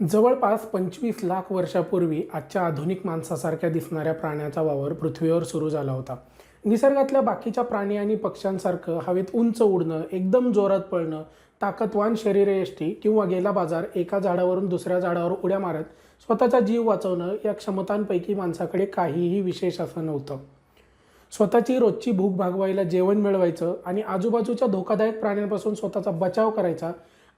जवळपास 25 लाख वर्षापूर्वी आजच्या आधुनिक माणसासारख्या दिसणाऱ्या प्राण्याचा वावर पृथ्वीवर सुरू झाला होता. निसर्गातल्या बाकीच्या प्राणी आणि पक्ष्यांसारखं हवेत उंच उडणं, एकदम जोरात पळणं, ताकदवान शरीरयष्टी किंवा गेला बाजार एका झाडावरून दुसऱ्या झाडावर उड्या मारत स्वतःचा जीव वाचवणं या क्षमतांपैकी माणसाकडे काहीही विशेष असं नव्हतं. स्वतःची रोजची भूक भागवायला जेवण मिळवायचं आणि आजूबाजूच्या धोकादायक प्राण्यांपासून स्वतःचा बचाव करायचा,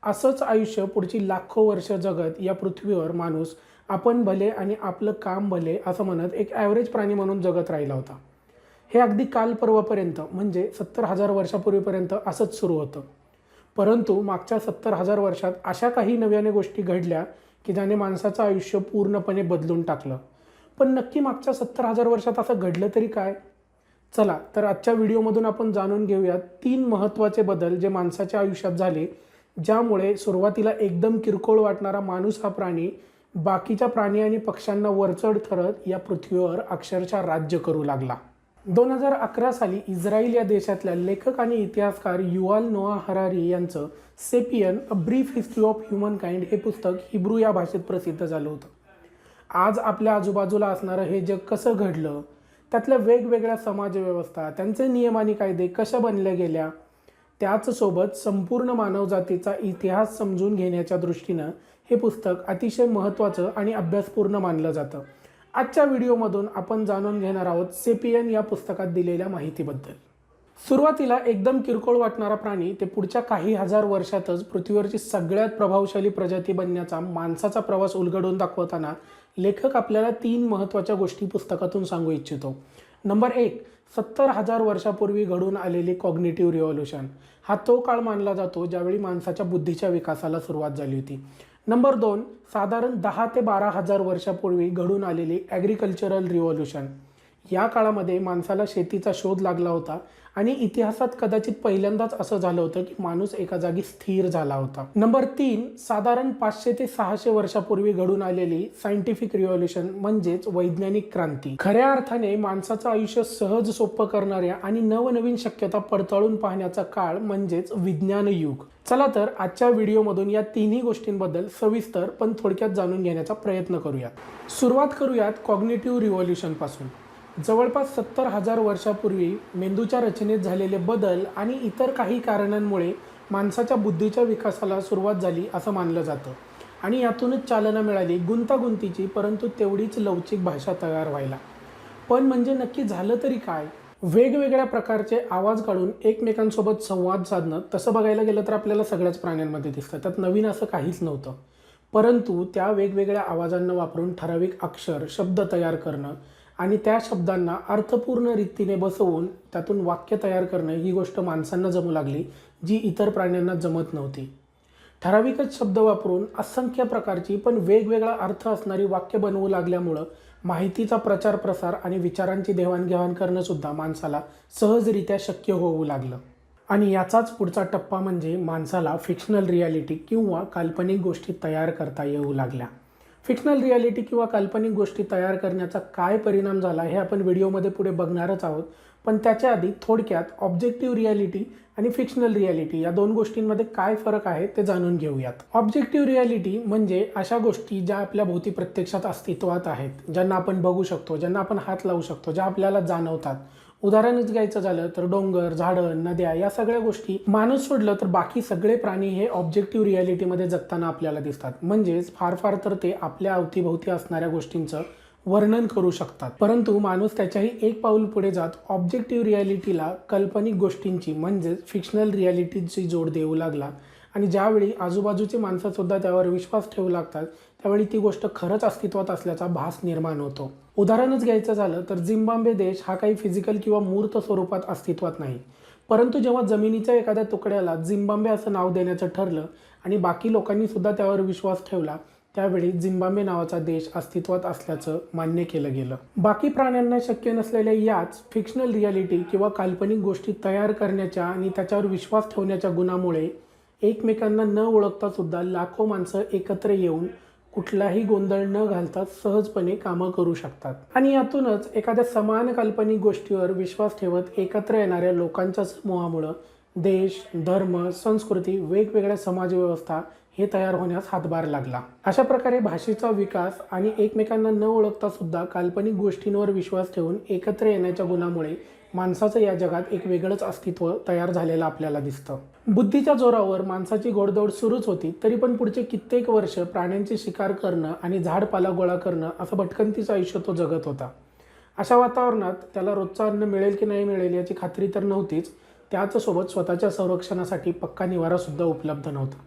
असंच आयुष्य पुढची लाखो वर्ष जगत या पृथ्वीवर माणूस आपण भले आणि आपलं काम भले असं म्हणत एक ॲव्हरेज प्राणी म्हणून जगत राहिला होता. हे अगदी काल परवापर्यंत म्हणजे 70,000 वर्षापूर्वीपर्यंत असंच सुरू होतं. परंतु मागच्या 70,000 वर्षात अशा काही नव्याने गोष्टी घडल्या की ज्याने माणसाचं आयुष्य पूर्णपणे बदलून टाकलं. पण नक्की मागच्या 70,000 वर्षात असं घडलं तरी काय? चला तर आजच्या व्हिडिओमधून आपण जाणून घेऊयात 3 महत्त्वाचे बदल जे माणसाच्या आयुष्यात झाले, ज्यामुळे सुरुवातीला एकदम किरकोळ वाटणारा माणूस हा प्राणी बाकीच्या प्राणी आणि पक्ष्यांना वरचढ ठरत या पृथ्वीवर अक्षरशः राज्य करू लागला. 2011 साली इस्रायल या देशातल्या लेखक आणि इतिहासकार युव्हाल नोआ हरारी यांचं Sapiens a brief history of humankind हे पुस्तक हिब्रू या भाषेत प्रसिद्ध झालं होतं. आज आपल्या आजूबाजूला असणारं हे जग कसं घडलं, त्यातल्या वेगवेगळ्या समाजव्यवस्था, त्यांचे नियम आणि कायदे कशा बनल्या गेल्या, त्याचसोबत संपूर्ण मानवजातीचा इतिहास समजून घेण्याच्या दृष्टीनं हे पुस्तक अतिशय महत्त्वाचं आणि अभ्यासपूर्ण मानलं जातं. आजच्या व्हिडिओमधून आपण जाणून घेणार आहोत सेपियन या पुस्तकात दिलेल्या माहितीबद्दल. सुरुवातीला एकदम किरकोळ वाटणारा प्राणी ते पुढच्या काही हजार वर्षातच पृथ्वीवरची सगळ्यात प्रभावशाली प्रजाती बनण्याचा माणसाचा प्रवास उलगडून दाखवताना लेखक आपल्याला 3 महत्त्वाच्या गोष्टी पुस्तकातून सांगू इच्छितो. नंबर 1, 70,000 वर्षापूर्वी घडून आलेली कॉग्निटिव्ह रिव्हॉल्यूशन. हा तो काळ मानला जातो ज्यावेळी माणसाच्या बुद्धीच्या विकासाला सुरुवात झाली होती. नंबर 2, साधारण 10 ते 12,000 वर्षापूर्वी घडून आलेली ॲग्रिकल्चरल रिव्हॉल्यूशन. या काळामध्ये माणसाला शेतीचा शोध लागला होता आणि इतिहासात कदाचित पहिल्यांदाच असं झालं होतं की माणूस एका जागी स्थिर झाला होता. नंबर 3, साधारण 500 ते 600 वर्षापूर्वी घडून आलेली सायंटिफिक रिव्हॉल्यूशन म्हणजेच वैज्ञानिक क्रांती. खऱ्या अर्थाने माणसाचं आयुष्य सहज सोपं करणाऱ्या आणि नवनवीन शक्यता पडताळून पाहण्याचा काळ म्हणजेच विज्ञान युग. चला तर आजच्या व्हिडिओमधून या 3ही गोष्टींबद्दल सविस्तर पण थोडक्यात जाणून घेण्याचा प्रयत्न करूयात. सुरुवात करूयात कॉग्निटिव्ह रिव्हॉल्यूशन पासून. जवळपास 70,000 वर्षापूर्वी मेंदूच्या रचनेत झालेले बदल आणि इतर काही कारणांमुळे माणसाच्या बुद्धीच्या विकासाला सुरुवात झाली असं मानलं जातं आणि यातूनच चालना मिळाली गुंतागुंतीची परंतु तेवढीच लवचिक भाषा तयार व्हायला. पण म्हणजे नक्की झालं तरी काय? वेगवेगळ्या प्रकारचे आवाज काढून एकमेकांसोबत संवाद साधणं तसं बघायला गेलं तर आपल्याला सगळ्याच प्राण्यांमध्ये दिसतं. त्यात नवीन असं काहीच नव्हतं. परंतु त्या वेगवेगळ्या आवाजांना वापरून ठराविक अक्षर, शब्द तयार करणं आणि त्या शब्दांना अर्थपूर्ण रीतीने बसवून त्यातून वाक्य तयार करणं ही गोष्ट माणसांना जमू लागली, जी इतर प्राण्यांना जमत नव्हती. ठराविकच शब्द वापरून असंख्य प्रकारची पण वेगवेगळा अर्थ असणारी वाक्य बनवू लागल्यामुळं माहितीचा प्रचार प्रसार आणि विचारांची देवाणघेवाण करणं सुद्धा माणसाला सहजरित्या शक्य होऊ लागलं. आणि याचाच पुढचा टप्पा म्हणजे माणसाला फिक्शनल रियालिटी किंवा काल्पनिक गोष्टी तयार करता येऊ लागल्या. फिक्शनल रियालिटी किंवा काल्पनिक गोष्टी तयार करण्याचा काय परिणाम झाला हे आपण व्हिडिओमध्ये पुढे बघणारच आहोत. पण त्याच्या आधी थोडक्यात ऑब्जेक्टिव्ह रियालिटी आणि फिक्शनल रियालिटी या 2 गोष्टींमध्ये काय फरक आहे ते जाणून घेऊयात. ऑब्जेक्टिव्ह रियालिटी म्हणजे अशा गोष्टी ज्या आपल्या भोवती प्रत्यक्षात अस्तित्वात आहेत, ज्यांना आपण बघू शकतो, ज्यांना आपण हात लावू शकतो, ज्या आपल्याला जाणवतात. उदाहरणच घ्यायचं झालं तर डोंगर, झाडं, नद्या या सगळ्या गोष्टी माणूस सोडलं तर बाकी सगळे प्राणी हे ऑब्जेक्टिव्ह रियालिटीमध्ये जगताना आपल्याला दिसतात. म्हणजेच फार फार तर ते आपल्या अवतीभोवती असणाऱ्या गोष्टींचं वर्णन करू शकतात. परंतु माणूस त्याच्याही एक पाऊल पुढे जात ऑब्जेक्टिव्ह रियालिटीला काल्पनिक गोष्टींची म्हणजेच फिक्शनल रियालिटीची जोड देऊ लागला आणि ज्यावेळी आजूबाजूची माणसं सुद्धा त्यावर विश्वास ठेवू लागतात त्यावेळी ती गोष्ट खरंच अस्तित्वात असल्याचा भास निर्माण होतो. उदाहरणच घ्यायचं झालं तर झिम्बाब्वे देश हा काही फिजिकल किंवा मूर्त स्वरूपात अस्तित्वात नाही. परंतु जेव्हा जमिनीच्या एखाद्या तुकड्याला झिम्बाब्वे असं नाव देण्याचं ठरलं आणि बाकी लोकांनी सुद्धा त्यावर विश्वास ठेवला त्यावेळी झिम्बाब्वे नावाचा देश अस्तित्वात असल्याचं मान्य केलं गेलं. बाकी प्राण्यांना शक्य नसलेल्या याच फिक्शनल रियालिटी किंवा काल्पनिक गोष्टी तयार करण्याच्या आणि त्याच्यावर विश्वास ठेवण्याच्या गुणामुळे एकमेकांना न ओळखता सुद्धा लाखो माणसं एकत्र येऊन कुठलाही गोंधळ न घालता सहजपणे कामं करू शकतात. आणि यातूनच एखाद्या समान काल्पनिक गोष्टीवर विश्वास ठेवत एकत्र येणाऱ्या लोकांच्या समूहामुळं देश, धर्म, संस्कृती, वेगवेगळ्या समाजव्यवस्था हे तयार होण्यास हातभार लागला. अशा प्रकारे भाषेचा विकास आणि एकमेकांना न ओळखता सुद्धा काल्पनिक गोष्टींवर विश्वास ठेवून एकत्र येण्याच्या गुणामुळे माणसाचं या जगात एक वेगळंच अस्तित्व तयार झालेलं आपल्याला दिसतं. बुद्धीच्या जोरावर माणसाची घोडदौड सुरूच होती, तरी पण पुढचे कित्येक वर्ष प्राण्यांची शिकार करणं आणि झाडपाला गोळा करणं असं भटकंतीचं आयुष्य तो जगत होता. अशा वातावरणात त्याला रोजचं अन्न मिळेल की नाही मिळेल याची खात्री तर नव्हतीच. त्याचसोबत स्वतःच्या संरक्षणासाठी पक्का निवारासुद्धा उपलब्ध नव्हता.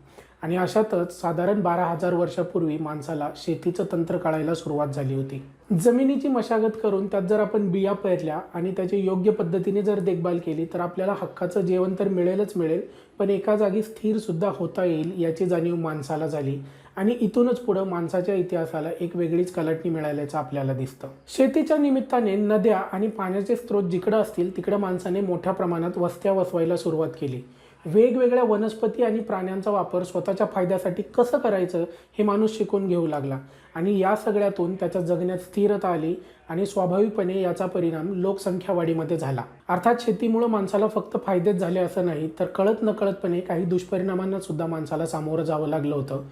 आणि अशातच साधारण 12,000 वर्षापूर्वी माणसाला शेतीचं तंत्र कळायला सुरुवात झाली होती. जमिनीची मशागत करून त्यात जर आपण बिया पेरल्या आणि त्याची योग्य पद्धतीने जर देखभाल केली तर आपल्याला हक्काचं जेवण तर मिळेलच मिळेल, पण एका जागी स्थिरसुद्धा होता येईल याची जाणीव माणसाला झाली. आणि इथूनच पुढं माणसाच्या इतिहासाला एक वेगळीच कलाटणी मिळाल्याचं आपल्याला दिसतं. शेतीच्या निमित्ताने नद्या आणि पाण्याचे स्रोत जिकडं असतील तिकडं माणसाने मोठ्या प्रमाणात वस्त्या वसवायला सुरुवात केली. वेगवेगळ्या वनस्पती आणि प्राण्यांचा वापर स्वतःच्या फायद्यासाठी कसं करायचं हे माणूस शिकून घेऊ लागला. आणि या सगळ्यातून त्याच्या जगण्यात स्थिरता आली आणि स्वाभाविकपणे याचा परिणाम लोकसंख्या वाढीमध्ये झाला. अर्थात शेतीमुळे माणसाला फक्त फायदेच झाले असं नाही, तर कळत नकळतपणे काही दुष्परिणामांना सुद्धा माणसाला सामोरं जावं लागलं होतं.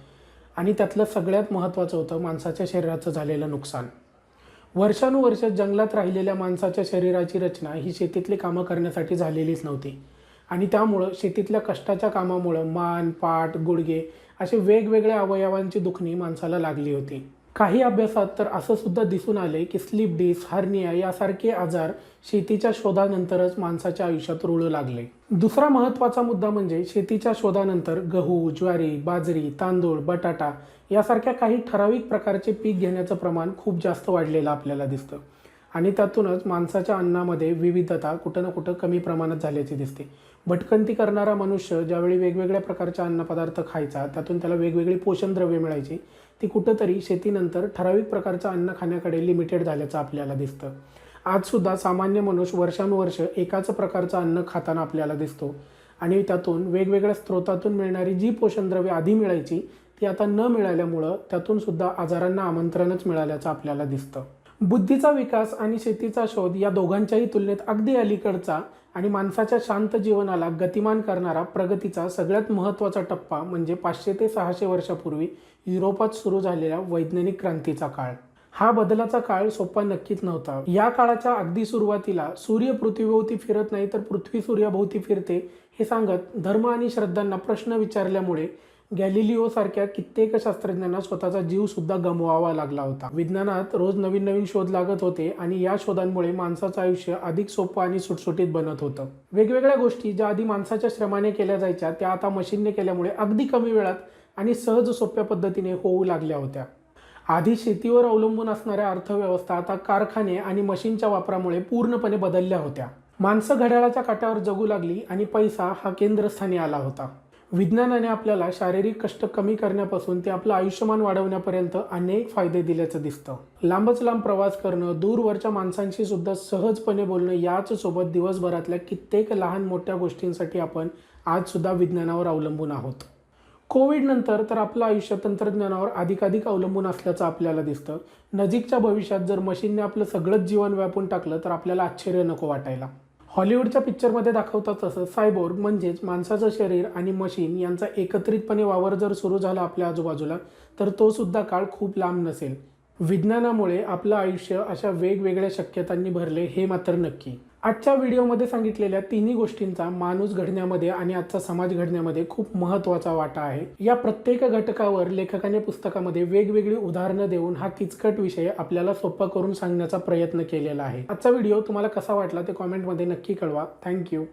आणि त्यातलं सगळ्यात महत्त्वाचं होतं माणसाच्या शरीराचं झालेलं नुकसान. वर्षानुवर्ष जंगलात राहिलेल्या माणसाच्या शरीराची रचना ही शेतीतली कामं करण्यासाठी झालेलीच नव्हती. आणि त्यामुळं शेतीतल्या कष्टाच्या कामामुळं मान, पाठ, गुडघे असे वेगवेगळ्या अवयवांची दुखणी माणसाला लागली होती. काही अभ्यासात तर असं सुद्धा दिसून आले की स्लीप डिस्क, हर्निया यासारखे आजार शेतीच्या शोधानंतरच माणसाच्या आयुष्यात रुळू लागले. दुसरा महत्त्वाचा मुद्दा म्हणजे शेतीच्या शोधानंतर गहू, ज्वारी, बाजरी, तांदूळ, बटाटा यासारख्या काही ठराविक प्रकारचे पीक घेण्याचं प्रमाण खूप जास्त वाढलेलं आपल्याला दिसतं. आणि त्यातूनच माणसाच्या अन्नामध्ये विविधता कुठं ना कुठं कमी प्रमाणात झाल्याची दिसते. भटकंती करणारा मनुष्य ज्यावेळी वेगवेगळ्या प्रकारचे अन्नपदार्थ खायचा, त्यातून त्याला वेगवेगळी पोषण द्रव्ये मिळायची, ती कुठंतरी शेतीनंतर ठराविक प्रकारचं अन्न खाण्याकडे लिमिटेड झाल्याचं आपल्याला दिसतं. आजसुद्धा सामान्य मनुष्य वर्षानुवर्ष एकाच प्रकारचं अन्न खाताना आपल्याला दिसतो. आणि त्यातून वेगवेगळ्या स्रोतातून मिळणारी जी पोषणद्रव्ये आधी मिळायची ती आता न मिळाल्यामुळं त्यातून सुद्धा आजारांना आमंत्रणच मिळाल्याचं आपल्याला दिसतं. बुद्धीचा विकास आणि शेतीचा शोध या दोघांच्याही तुलनेत अगदी अलीकडचा आणि माणसाच्या शांत जीवनाला गतिमान करणारा प्रगतीचा सगळ्यात महत्त्वाचा टप्पा म्हणजे 500 ते 600 वर्षापूर्वी युरोपात सुरू झालेल्या वैज्ञानिक क्रांतीचा काळ. हा बदलाचा काळ सोपा नक्कीच नव्हता. या काळाच्या अगदी सुरुवातीला सूर्य पृथ्वीभोवती फिरत नाही तर पृथ्वी सूर्याभोवती फिरते हे सांगत धर्म आणि श्रद्धांना प्रश्न विचारल्यामुळे गॅलिलिओ सारख्या कित्येक शास्त्रज्ञांना स्वतःचा जीव सुद्धा गमवावा लागला होता. विज्ञानात रोज नवीन नवीन शोध लागत होते आणि या शोधांमुळे माणसाचं आयुष्य अधिक सोपं आणि सुटसुटीत बनत होतं. वेगवेगळ्या गोष्टी ज्या आधी माणसाच्या श्रमाने केल्या जायच्या त्या आता मशीनने केल्यामुळे अगदी कमी वेळात आणि सहज सोप्या पद्धतीने होऊ लागल्या होत्या. आधी शेतीवर अवलंबून असणाऱ्या अर्थव्यवस्था आता कारखाने आणि मशीनच्या वापरामुळे पूर्णपणे बदलल्या होत्या. माणसं घड्याळाच्या काट्यावर जगू लागली आणि पैसा हा केंद्रस्थानी आला होता. विज्ञानाने आपल्याला शारीरिक कष्ट कमी करण्यापासून ते आपलं आयुष्यमान वाढवण्यापर्यंत अनेक फायदे दिल्याचं दिसतं. लांबच लांब प्रवास करणं, दूरवरच्या माणसांशी सुद्धा सहजपणे बोलणं, याच सोबत दिवसभरातल्या कित्येक लहान मोठ्या गोष्टींसाठी आपण आजसुद्धा विज्ञानावर अवलंबून आहोत. कोविड नंतर तर आपलं आयुष्य तंत्रज्ञानावर अधिकाधिक अवलंबून असल्याचं आपल्याला दिसतं. नजीकच्या भविष्यात जर मशीनने आपलं सगळंच जीवन व्यापून टाकलं तर आपल्याला आश्चर्य नको वाटायला. हॉलिवूडच्या पिक्चरमध्ये दाखवतात तसं सायबोर्ग म्हणजेच माणसाचं शरीर आणि मशीन यांचा एकत्रितपणे वावर जर सुरू झाला आपल्या आजूबाजूला तर तो सुद्धा काळ खूप लांब नसेल. विज्ञानामुळे आपलं आयुष्य अशा वेगवेगळ्या शक्यतांनी भरले हे मात्र नक्की. आजच्या व्हिडिओमध्ये सांगितलेल्या तिन्ही गोष्टींचा माणूस घडण्यामध्ये आणि आजचा समाज घडण्यामध्ये खूप महत्त्वाचा वाटा आहे. या प्रत्येक घटकावर लेखकाने पुस्तकामध्ये वेगवेगळी उदाहरणं देऊन हा किचकट विषय आपल्याला सोपा करून सांगण्याचा प्रयत्न केलेला आहे. आजचा व्हिडिओ तुम्हाला कसा वाटला ते कॉमेंटमध्ये नक्की कळवा. थँक्यू.